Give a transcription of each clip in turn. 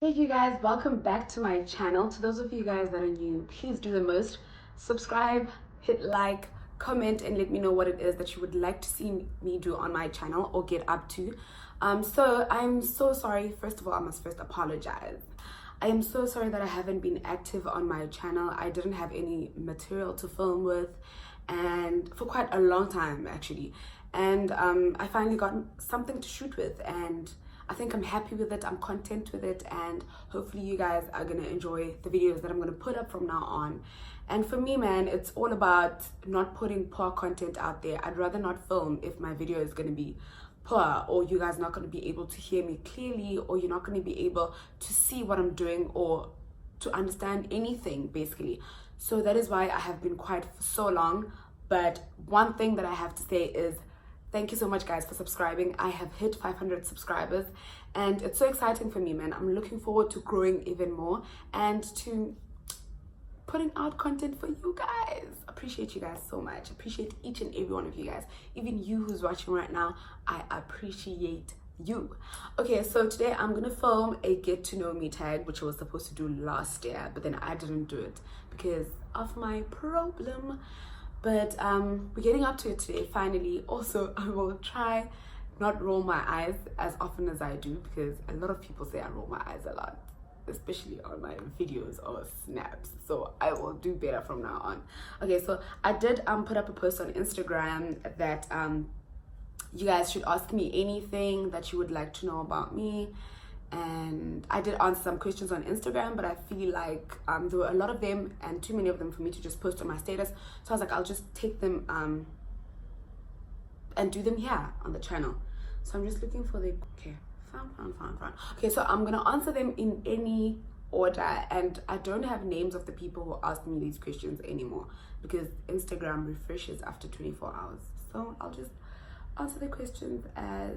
Hey you guys, welcome back to my channel. To those of you guys that are new, please do the most. Subscribe, hit like, comment, and let me know what it is that you would like to see me do on my channel or get up to. So I'm so sorry. First of all, I must first apologize. I am so sorry that I haven't been active on my channel. I didn't have any material to film with and for quite a long time actually. And I finally got something to shoot with, and I think I'm happy with it. I'm content with it, and hopefully you guys are gonna enjoy the videos that I'm gonna put up from now on. And for me, man, it's all about not putting poor content out there. I'd rather not film if my video is gonna be poor, or you guys not gonna be able to hear me clearly, or you're not gonna be able to see what I'm doing or to understand anything basically. So that is why I have been quiet for so long. But one thing that I have to say is thank you so much guys for subscribing. I have hit 500 subscribers and it's so exciting for me, man. I'm looking forward to growing even more and to putting out content for you guys. Appreciate you guys so much. Appreciate each and every one of you guys. Even you who's watching right now, I appreciate you. Okay, so today I'm gonna film a get to know me tag, which I was supposed to do last year, but then I didn't do it because of my problem. But we're getting up to it today finally. Also, I will try not roll my eyes as often as I do, because a lot of people say I roll my eyes a lot, especially on my videos or snaps. So I will do better from now on. Okay, so I did put up a post on Instagram that you guys should ask me anything that you would like to know about me. And I did answer some questions on Instagram, but I feel like there were a lot of them and too many of them for me to just post on my status. So I was like, I'll just take them and do them here on the channel. So I'm just looking for the, okay, found. Okay, so I'm gonna answer them in any order, and I don't have names of the people who asked me these questions anymore because Instagram refreshes after 24 hours. So I'll just answer the questions as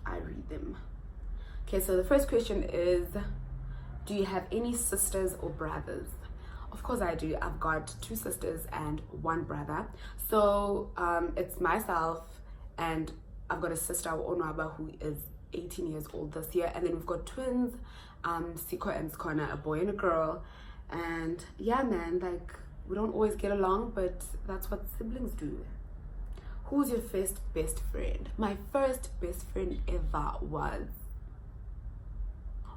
I read them. Okay, so the first question is, do you have any sisters or brothers? Of course I do. I've got 2 sisters and 1 brother. So it's myself, and I've got a sister, Onwaba, who is 18 years old this year, and then we've got twins, Siko and Skona, a boy and a girl. And yeah, man, like, we don't always get along, but that's what siblings do. Who's your first best friend? My first best friend ever was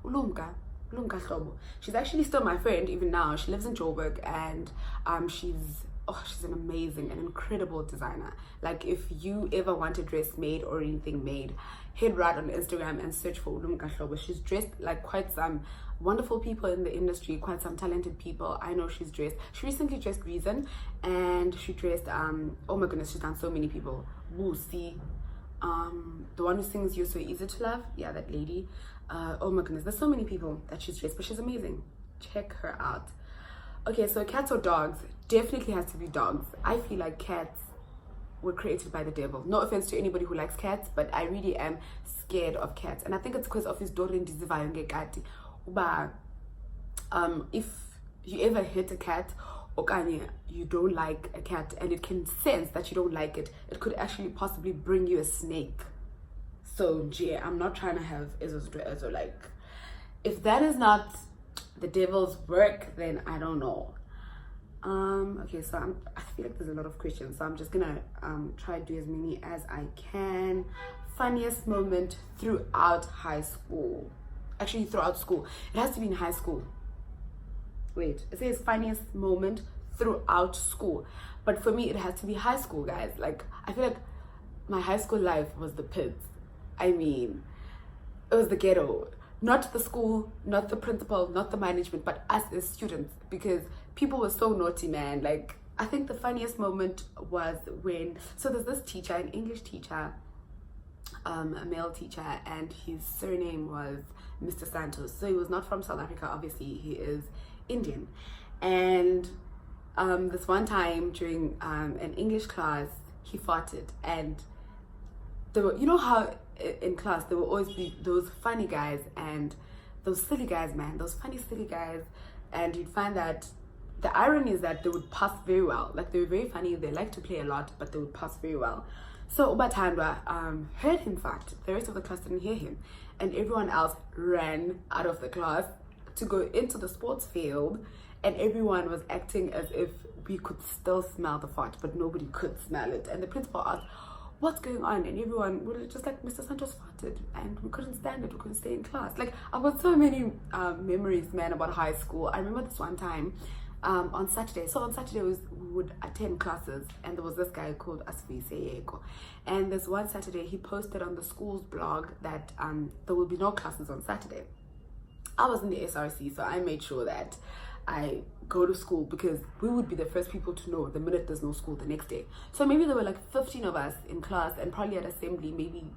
Ulumka Hlobo. She's actually still my friend even now. She lives in Joburg, and she's an amazing and incredible designer. Like, if you ever want a dress made or anything made, head right on Instagram and search for Ulumka Hlobo. She's dressed like quite some wonderful people in the industry, quite some talented people. I know she's dressed. She recently dressed Reason, and she dressed oh my goodness, she's done so many people. Wusi, the one who sings You're So Easy to Love, yeah, that lady. Oh my goodness, there's so many people that she's dressed, but she's amazing. Check her out. Okay, so cats or dogs? Definitely has to be dogs. I feel like cats were created by the devil. No offense to anybody who likes cats, but I really am scared of cats, and I think it's because of his Dorin Dizivayo Ngekati. But if you ever hit a cat, or you don't like a cat, and it can sense that you don't like it, it could actually possibly bring you a snake. So yeah, I'm not trying to have Ezo, like, if that is not the devil's work, then I don't know. Okay, so I feel like there's a lot of questions, so I'm just gonna try to do as many as I can. Funniest moment throughout high school. Actually, throughout school. It has to be in high school. Wait, it says funniest moment throughout school. But for me, it has to be high school, guys. Like, I feel like my high school life was the pits. I mean, it was the ghetto. Not the school, not the principal, not the management, but us as students. Because people were so naughty, man. Like, I think the funniest moment was when... So there's this teacher, an English teacher, a male teacher, and his surname was Mr. Santos. So he was not from South Africa, obviously. He is Indian. And this one time during an English class, he farted, and there were, you know how in class there will always be those funny guys and those silly guys, man, those funny silly guys, and you'd find that the irony is that they would pass very well. Like, they were very funny, they like to play a lot, but they would pass very well. So Ubatandwa heard him fart. The rest of the class didn't hear him. and everyone else ran out of the class to go into the sports field, and everyone was acting as if we could still smell the fart, but nobody could smell it. And the principal asked, what's going on? And everyone was just like, Mr. Santos farted, and we couldn't stand it, we couldn't stay in class. Like, I've got so many memories, man, about high school. I remember this one time on Saturday. So on Saturday we would attend classes, and there was this guy called Asfi. And this one Saturday he posted on the school's blog that there will be no classes on Saturday. I was in the SRC, so I made sure that I go to school, because we would be the first people to know the minute there's no school the next day. So maybe there were like 15 of us in class, and probably at assembly maybe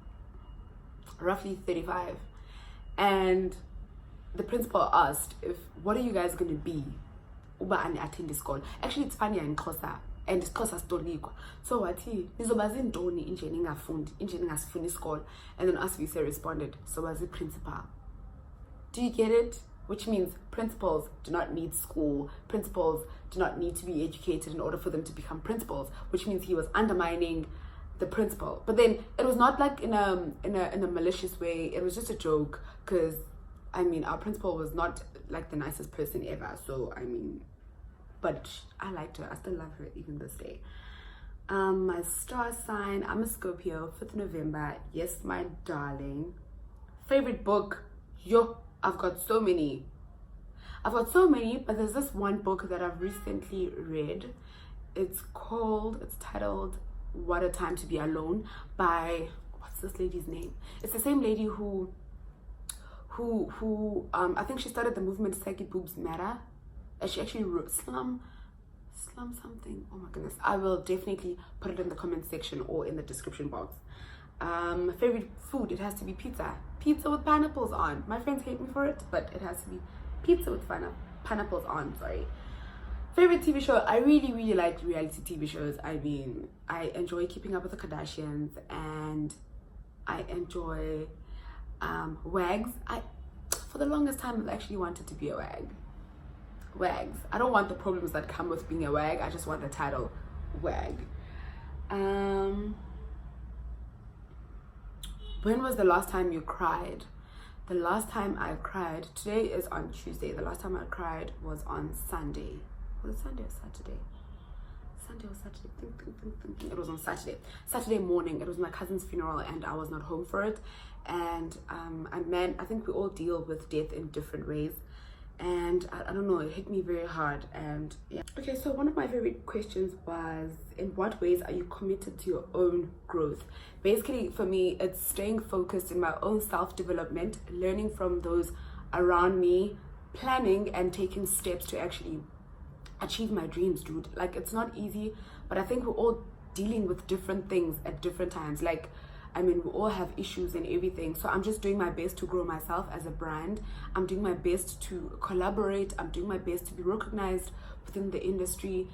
roughly 35. And the principal asked, what are you guys going to be uba ani attend school? Actually, it's funny in Xhosa, and Xhosa stoliko. So what he nizoba zintoni inje ningasifuni isikolo. And then Asvise responded, so was the principal. Do you get it? Which means principals do not need school. Principals do not need to be educated in order for them to become principals, which means he was undermining the principal. But then it was not like in a malicious way. It was just a joke, because I mean, our principal was not like the nicest person ever. So I mean, but I liked her. I still love her even this day. My star sign, I'm a Scorpio, 5th November. Yes, my darling. Favorite book? I've got so many, but there's this one book that I've recently read. It's titled What a Time to Be Alone by, what's this lady's name? It's the same lady who I think she started the movement Saggy Boobs Matter. And she actually wrote Slum something. Oh my goodness. I will definitely put it in the comment section or in the description box. Favorite food, it has to be pizza with pineapples on. My friends hate me for it, but it has to be pizza with pineapples on. Sorry. Favorite TV show, I really like reality TV shows. I mean, I enjoy Keeping Up with the Kardashians, and I enjoy WAGs. For the longest time I've actually wanted to be a WAGs. I don't want the problems that come with being a WAG. I just want the title WAG. When was the last time you cried? The last time I cried, today is on Tuesday. The last time I cried was on Sunday. Was it Sunday or Saturday? Sunday or Saturday? Think. It was on Saturday. Saturday morning. It was my cousin's funeral, and I was not home for it. And I think we all deal with death in different ways. And I don't know, it hit me very hard. And yeah. Okay, so one of my favorite questions was, in what ways are you committed to your own growth? Basically, for me, it's staying focused in my own self-development, learning from those around me, planning and taking steps to actually achieve my dreams, dude. Like, it's not easy, but I think we're all dealing with different things at different times. Like, I mean, we all have issues and everything. So I'm just doing my best to grow myself as a brand. I'm doing my best to collaborate. I'm doing my best to be recognized within the industry.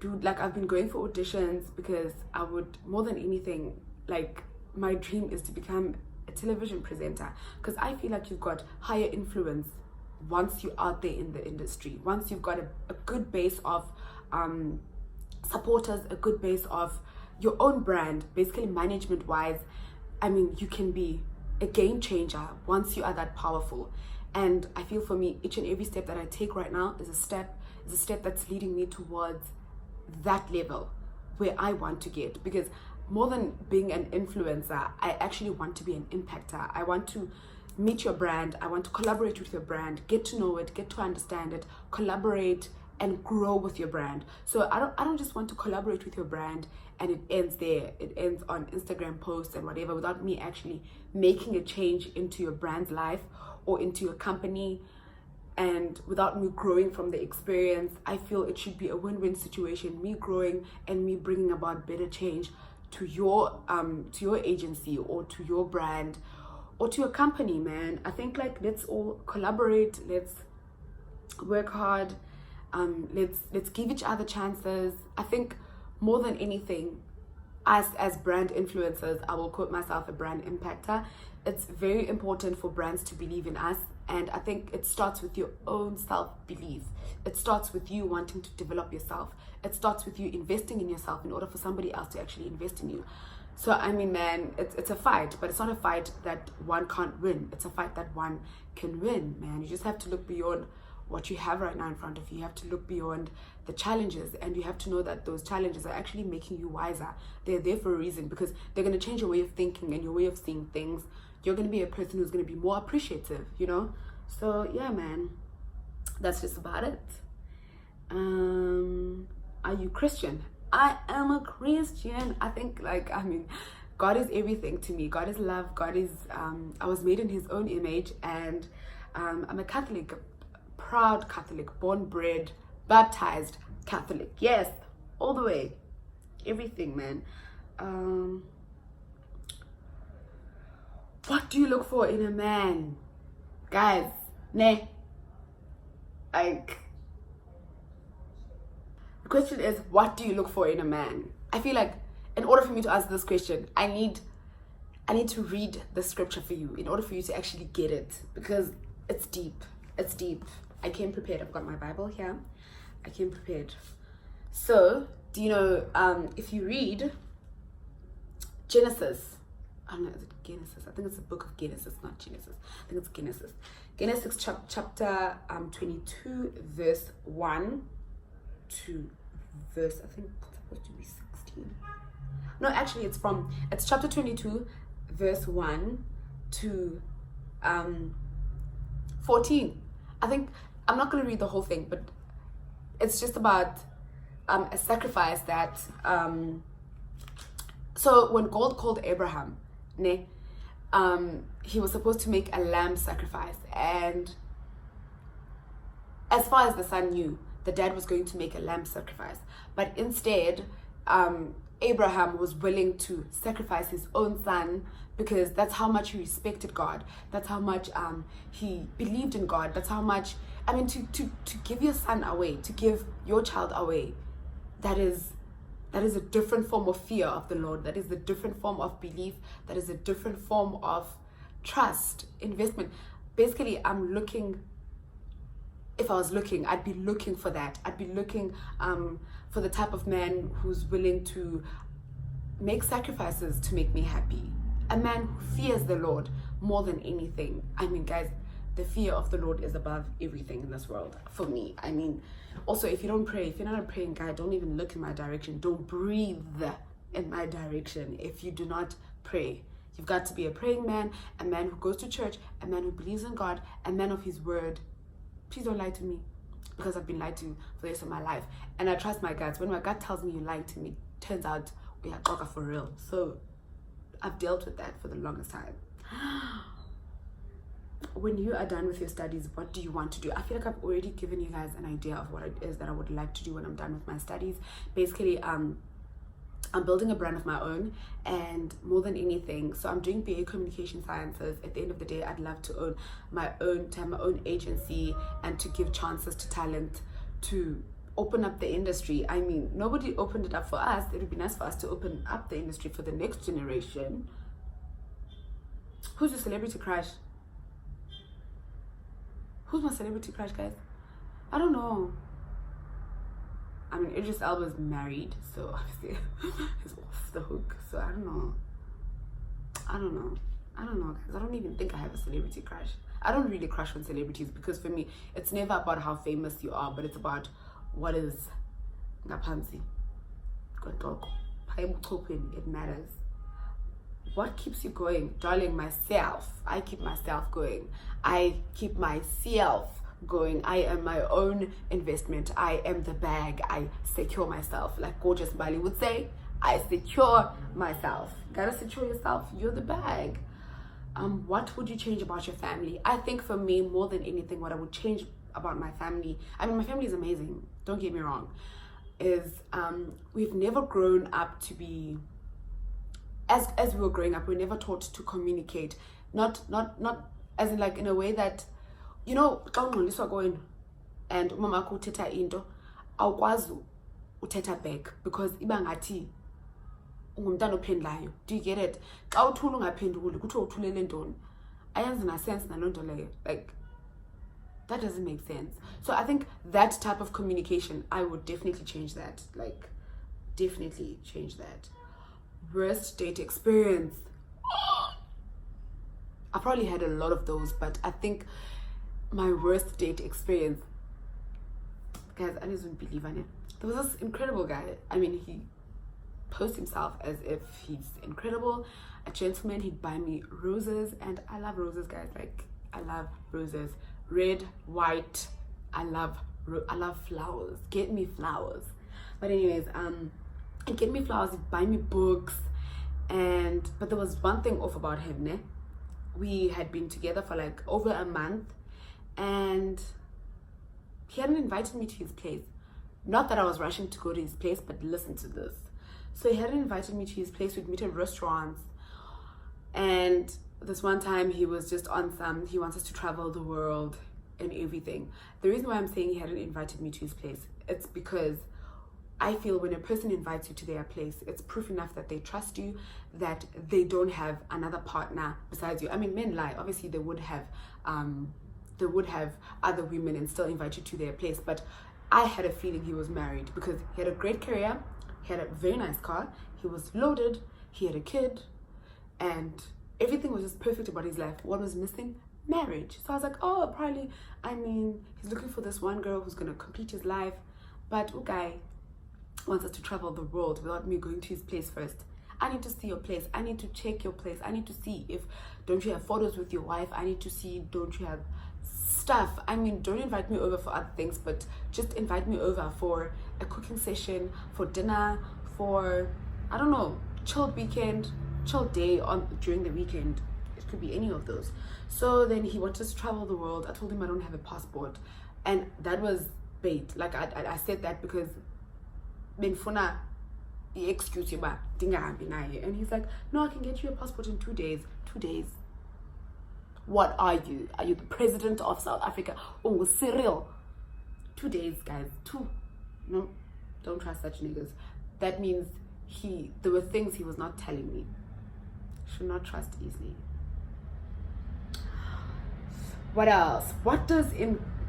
Dude, like, I've been going for auditions, because I would, more than anything, like, my dream is to become a television presenter, because I feel like you've got higher influence once you're out there in the industry. Once you've got a good base of supporters, a good base of your own brand, basically management wise, I mean, you can be a game changer once you are that powerful. And I feel for me, each and every step that I take right now is a step that's leading me towards that level where I want to get. Because more than being an influencer, I actually want to be an impactor. I want to meet your brand. I want to collaborate with your brand, get to know it, get to understand it, collaborate and grow with your brand. So I don't just want to collaborate with your brand and it ends there. It ends on Instagram posts and whatever, without me actually making a change into your brand's life or into your company, and without me growing from the experience. I feel it should be a win-win situation, me growing and me bringing about better change to your agency or to your brand or to your company, man. I think, like, let's all collaborate, let's work hard, let's give each other chances. I think more than anything, us as brand influencers, I will quote myself a brand impactor, it's very important for brands to believe in us. And I think it starts with your own self-belief. It starts with you wanting to develop yourself. It starts with you investing in yourself in order for somebody else to actually invest in you. So I mean, man, it's a fight, but it's not a fight that one can't win. It's a fight that one can win, man. You just have to look beyond what you have right now in front of you. You have to look beyond the challenges, and you have to know that those challenges are actually making you wiser. They're there for a reason, because they're going to change your way of thinking and your way of seeing things. You're going to be a person who's going to be more appreciative, you know? So yeah, man, that's just about it. Are you Christian? I am a Christian. I think, like, I mean, God is everything to me. God is love. God is, I was made in his own image, and I'm a Catholic, a proud Catholic, born, bred, baptized Catholic. Yes, all the way. Everything, man. What do you look for in a man? Guys, like, the question is, what do you look for in a man? I feel like in order for me to answer this question, I need to read the scripture for you in order for you to actually get it, because it's deep. It's deep. I came prepared. I've got my Bible here. I came prepared. So, do you know, if you read Genesis, I don't know, is it Genesis? I think it's the book of Genesis, not Genesis. I think it's Genesis. Genesis chapter 22, verse 1 to verse, I think it's supposed to be 16. No, actually it's chapter 22, verse 1 to 14. I think, I'm not going to read the whole thing, but it's just about a sacrifice that, so when God called Abraham, he was supposed to make a lamb sacrifice, and as far as the son knew, the dad was going to make a lamb sacrifice, but instead Abraham was willing to sacrifice his own son, because that's how much he respected God. That's how much he believed in God. That's how much, I mean, to give your son away, to give your child away, that is a different form of fear of the Lord. That is a different form of belief. That is a different form of trust, investment. Basically, I'm looking, if I was looking, I'd be looking for that. I'd be looking for the type of man who's willing to make sacrifices to make me happy. A man who fears the Lord more than anything. I mean, guys, the fear of the Lord is above everything in this world for me. I mean, also, if you don't pray, if you're not a praying guy, don't even look in my direction. Don't breathe in my direction if you do not pray. You've got to be a praying man, a man who goes to church, a man who believes in God, a man of his word. Please don't lie to me, because I've been lied to for the rest of my life. And I trust my gut. When my gut tells me you're lying to me, turns out we are talking for real. So I've dealt with that for the longest time. When you are done with your studies, what do you want to do? I feel like I've already given you guys an idea of what it is that I would like to do when I'm done with my studies. Basically, I'm building a brand of my own, and more than anything, so I'm doing BA Communication Sciences. At the end of the day, I'd love to have my own agency, and to give chances to talent to open up the industry. I mean, nobody opened it up for us. It would be nice for us to open up the industry for the next generation. Who's your celebrity crush? Who's my celebrity crush, guys? I don't know. I mean, Idris Elba's married, so obviously he's off the hook. So I don't know, guys. I don't even think I have a celebrity crush. I don't really crush on celebrities, because for me, it's never about how famous you are, but it's about what is ngaphansi. It matters. What keeps you going? Darling, myself. I keep myself going. I keep myself going. I am my own investment. I am the bag. I secure myself. Like Gorgeous Bali would say, I secure myself. Gotta secure yourself. You're the bag. What would you change about your family? I think for me, more than anything, what I would change about my family, I mean, my family is amazing, don't get me wrong, is we've never grown up to be, as we were growing up, we were never taught to communicate, not as in, like, in a way that, you know, xa ungxoliswa going and umama wakho uthetha into awukwazi uthetha back, because iba ngathi ungumntana ophendlayo. Do you get it? Xa uthula ungaphenduli kuthiwa uthulele ntoni? Ayenzi na sense naloo nto leyo. Like, that doesn't make sense. So I think that type of communication, I would definitely change that. Like, definitely change that. Worst date experience. I probably had a lot of those, but I think my worst date experience, guys, I just wouldn't believe on it. There was this incredible guy. I mean, he posts himself as if he's incredible, a gentleman. He'd buy me roses, and I love roses, guys. Like, I love roses, red, white. I love flowers. Get me flowers. But anyways, he'd get me flowers. He'd buy me books, but there was one thing off about him, ne? We had been together for like over a month, and he hadn't invited me to his place. Not that I was rushing to go to his place, but listen to this. So he hadn't invited me to his place. We'd meet at restaurants, and this one time he was just on he wants us to travel the world and everything. The reason why I'm saying he hadn't invited me to his place, it's because I feel when a person invites you to their place, it's proof enough that they trust you, that they don't have another partner besides you. I mean, men lie. Obviously, they would have other women and still invite you to their place. But I had a feeling he was married because he had a great career, he had a very nice car, he was loaded, he had a kid, and everything was just perfect about his life. What was missing? Marriage. So I was like, oh, probably, I mean, he's looking for this one girl who's going to complete his life. But okay, wants us to travel the world without me going to his place first. I need to see your place. I need to check your place. I need to see if, don't you have photos with your wife? I need to see, don't you have stuff? I mean, don't invite me over for other things, but just invite me over for a cooking session, for dinner, for, I don't know, chilled weekend, chilled day during the weekend. It could be any of those. So then he wanted us to travel the world. I told him I don't have a passport, and that was bait. Like I said that because benfuna excuse you, but and he's like, no, I can get you a passport in 2 days. 2 days. What are you? Are you the president of South Africa? Oh, Cyril. 2 days, guys. 2. No, don't trust such niggas. That means there were things he was not telling me. Should not trust easily. What else? What does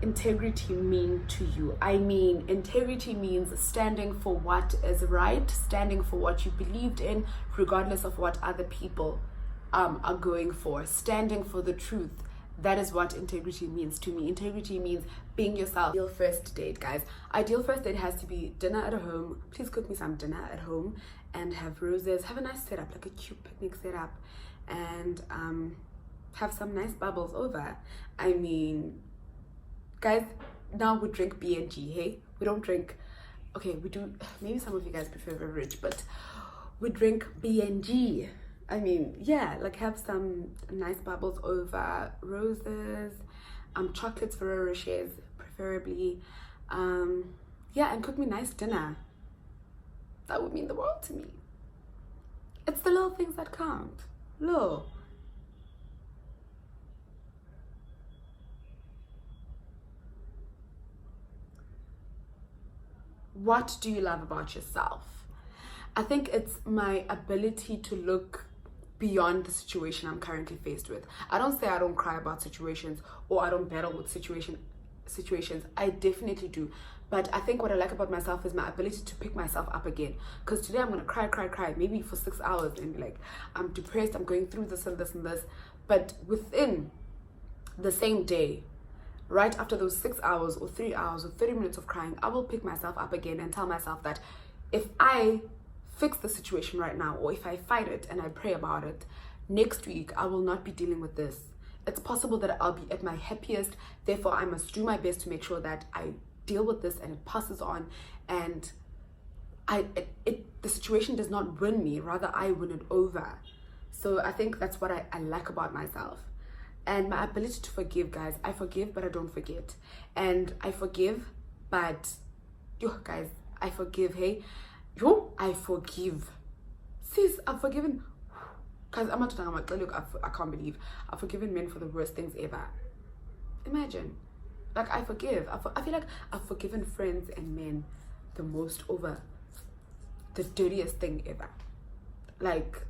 integrity mean to you? I mean, integrity means standing for what is right, standing for what you believed in, regardless of what other people are going for, standing for the truth. That is what integrity means to me. Integrity means being yourself. Ideal first date, guys. Ideal first date has to be dinner at home. Please cook me some dinner at home and have roses. Have a nice setup, like a cute picnic setup, and have some nice bubbles over. I mean, guys, now we drink B&G, hey? We don't drink, okay, we do, maybe some of you guys prefer beverage, but we drink B&G. I mean, yeah, like have some nice bubbles over, roses, chocolates, Ferrero Rochers, preferably. Yeah, and cook me nice dinner. That would mean the world to me. It's the little things that count. Look. What do you love about yourself? I think it's my ability to look beyond the situation I'm currently faced with. I don't say I don't cry about situations or I don't battle with situations. I definitely do. But I think what I like about myself is my ability to pick myself up again. Because today I'm going to cry, maybe for 6 hours and be like, I'm depressed, I'm going through this and this and this. But within the same day, right after those 6 hours or 3 hours or 30 minutes of crying, I will pick myself up again and tell myself that if I fix the situation right now, or if I fight it and I pray about it, next week I will not be dealing with this. It's possible that I'll be at my happiest. Therefore, I must do my best to make sure that I deal with this and it passes on, and the situation does not win me, rather I win it over. So I think that's what I like about myself. And my ability to forgive, guys. I forgive, but I don't forget. And I forgive, but guys, I forgive, hey? I forgive. Sis, I've forgiven. Guys, I'm not talking about, look, I can't believe I've forgiven men for the worst things ever. Imagine. Like, I forgive. I feel like I've forgiven friends and men the most over the dirtiest thing ever. Like,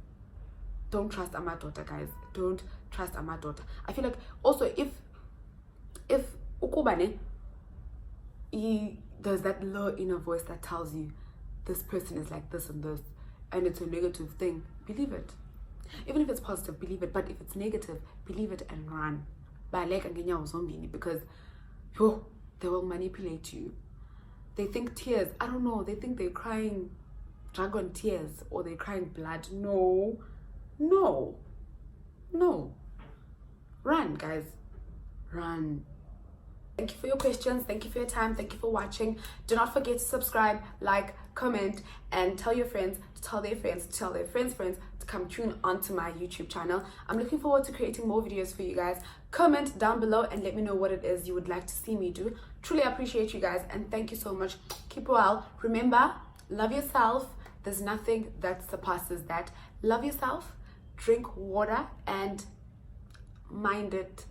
don't trust Amadota, guys. Don't trust Amadota. I feel like also if ukubane, there's that low inner voice that tells you this person is like this and this, and it's a negative thing, believe it. Even if it's positive, believe it. But if it's negative, believe it and run. Because they will manipulate you. They think tears, I don't know, they think they're crying dragon tears or they're crying blood. No. Run, guys. Run. Thank you for your questions. Thank you for your time. Thank you for watching. Do not forget to subscribe, like, comment, and tell your friends to tell their friends to tell their friends' friends to come tune onto my YouTube channel. I'm looking forward to creating more videos for you guys. Comment down below and let me know what it is you would like to see me do. Truly appreciate you guys and thank you so much. Keep well. Remember, love yourself. There's nothing that surpasses that. Love yourself, drink water, and mind it.